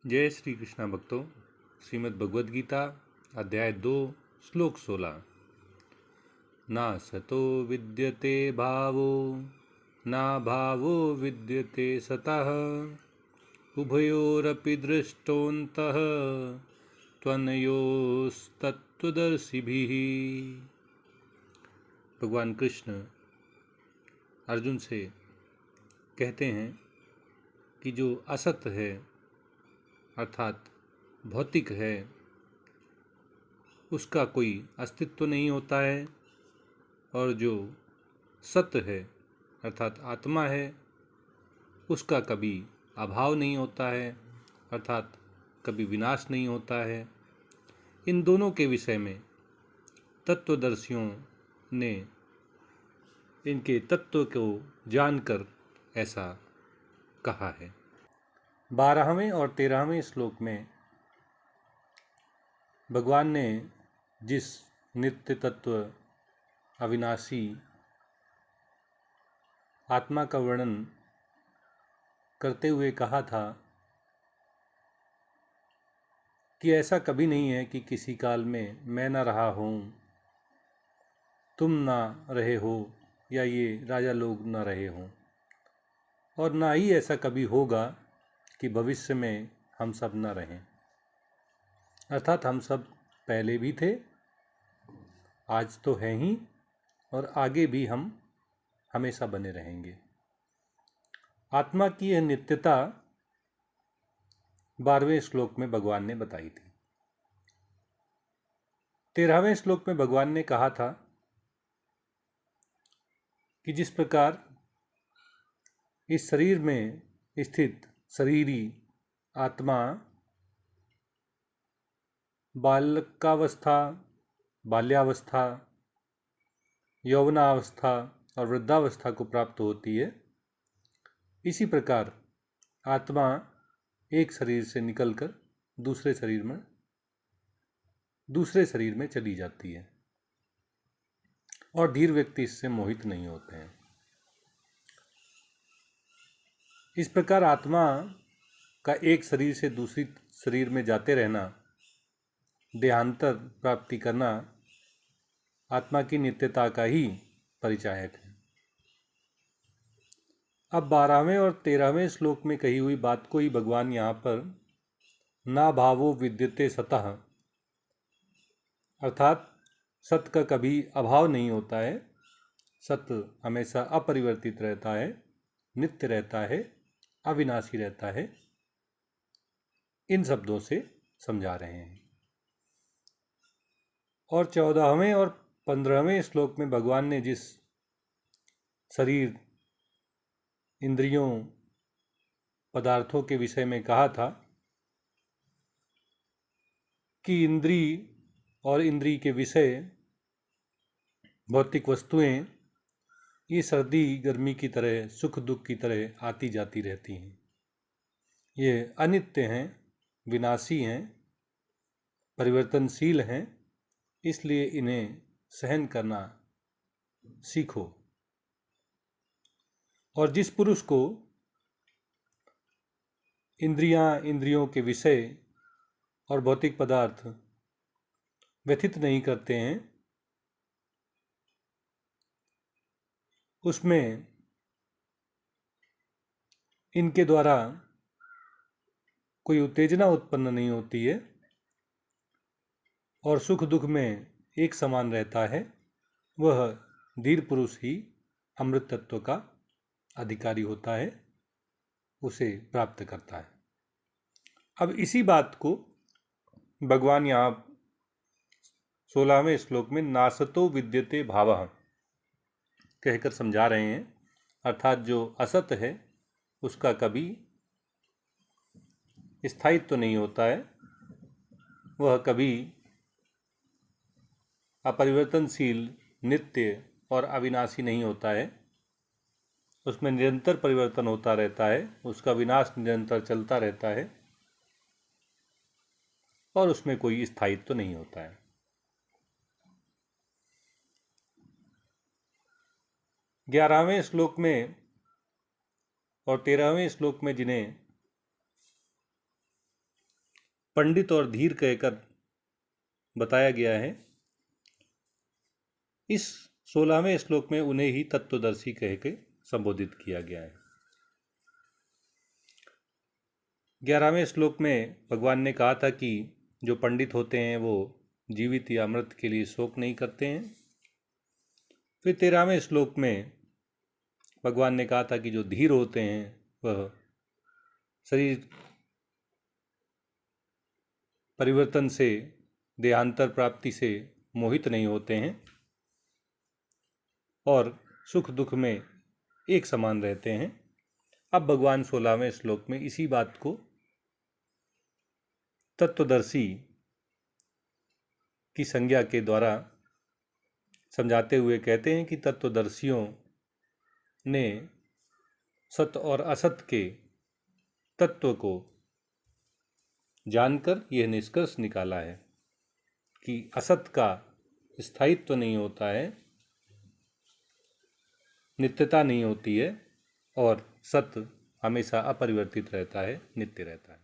जय श्री कृष्णा भक्तों। श्रीमद् भगवद गीता अध्याय 2 श्लोक 16। ना सतो विद्यते भावो ना भावो विद्यते सतः उभयोरपि दृष्टोऽन्तः त्वनयोस्तत्त्वदर्शिभिः। भगवान कृष्ण अर्जुन से कहते हैं कि जो असत है अर्थात भौतिक है उसका कोई अस्तित्व नहीं होता है, और जो सत्य है अर्थात आत्मा है उसका कभी अभाव नहीं होता है अर्थात कभी विनाश नहीं होता है। इन दोनों के विषय में तत्वदर्शियों ने इनके तत्व को जानकर ऐसा कहा है। 12वें और 13वें श्लोक में भगवान ने जिस नित्य तत्व अविनाशी आत्मा का वर्णन करते हुए कहा था कि ऐसा कभी नहीं है कि किसी काल में मैं न रहा हूँ, तुम ना रहे हो या ये राजा लोग न रहे हों, और ना ही ऐसा कभी होगा कि भविष्य में हम सब न रहें। अर्थात हम सब पहले भी थे, आज तो हैं ही, और आगे भी हम हमेशा बने रहेंगे। आत्मा की यह नित्यता 12वें श्लोक में भगवान ने बताई थी। 13वें श्लोक में भगवान ने कहा था कि जिस प्रकार इस शरीर में स्थित शरीरी आत्मा बालकावस्था, बाल्यावस्था, यौवनावस्था और वृद्धावस्था को प्राप्त होती है, इसी प्रकार आत्मा एक शरीर से निकलकर दूसरे शरीर में चली जाती है, और धीर व्यक्ति इससे मोहित नहीं होते हैं। इस प्रकार आत्मा का एक शरीर से दूसरी शरीर में जाते रहना, देहांतर प्राप्ति करना आत्मा की नित्यता का ही परिचायक है। अब 12वें और 13वें श्लोक में कही हुई बात को ही भगवान यहाँ पर ना भावो विद्यते सतः अर्थात सत्य का कभी अभाव नहीं होता है, सत्य हमेशा अपरिवर्तित रहता है, नित्य रहता है, अविनाशी रहता है, इन शब्दों से समझा रहे हैं। और 14वें और 15वें श्लोक में भगवान ने जिस शरीर, इंद्रियों, पदार्थों के विषय में कहा था कि इंद्रिय और इंद्रिय के विषय भौतिक वस्तुएं ये सर्दी गर्मी की तरह, सुख दुख की तरह आती जाती रहती हैं। ये अनित्य हैं, विनाशी हैं, परिवर्तनशील हैं, इसलिए इन्हें सहन करना सीखो। और जिस पुरुष को इंद्रियों के विषय और भौतिक पदार्थ व्यथित नहीं करते हैं, उसमें इनके द्वारा कोई उत्तेजना उत्पन्न नहीं होती है और सुख दुख में एक समान रहता है, वह धीर पुरुष ही अमृत तत्व का अधिकारी होता है, उसे प्राप्त करता है। अब इसी बात को भगवान यहाँ 16वें श्लोक में नासतो विद्यते भावः कहकर समझा रहे हैं। अर्थात जो असत है उसका कभी स्थायित्व तो नहीं होता है, वह कभी अपरिवर्तनशील, नित्य और अविनाशी नहीं होता है, उसमें निरंतर परिवर्तन होता रहता है, उसका विनाश निरंतर चलता रहता है, और उसमें कोई स्थायित्व तो नहीं होता है। 11वें श्लोक में और 13वें श्लोक में जिन्हें पंडित और धीर कहकर बताया गया है। इस 16वें श्लोक में उन्हें ही तत्वदर्शी कह के संबोधित किया गया है। 11वें श्लोक में भगवान ने कहा था कि जो पंडित होते हैं वो जीवित या मृत के लिए शोक नहीं करते हैं। फिर 13वें श्लोक में भगवान ने कहा था कि जो धीर होते हैं वह शरीर परिवर्तन से, देहांतर प्राप्ति से मोहित नहीं होते हैं और सुख दुख में एक समान रहते हैं। अब भगवान 16वें श्लोक में इसी बात को तत्वदर्शी की संज्ञा के द्वारा समझाते हुए कहते हैं कि तत्वदर्शियों ने सत और असत के तत्व को जानकर यह निष्कर्ष निकाला है कि असत का स्थायित्व नहीं होता है, नित्यता नहीं होती है, और सत्य हमेशा अपरिवर्तित रहता है, नित्य रहता है।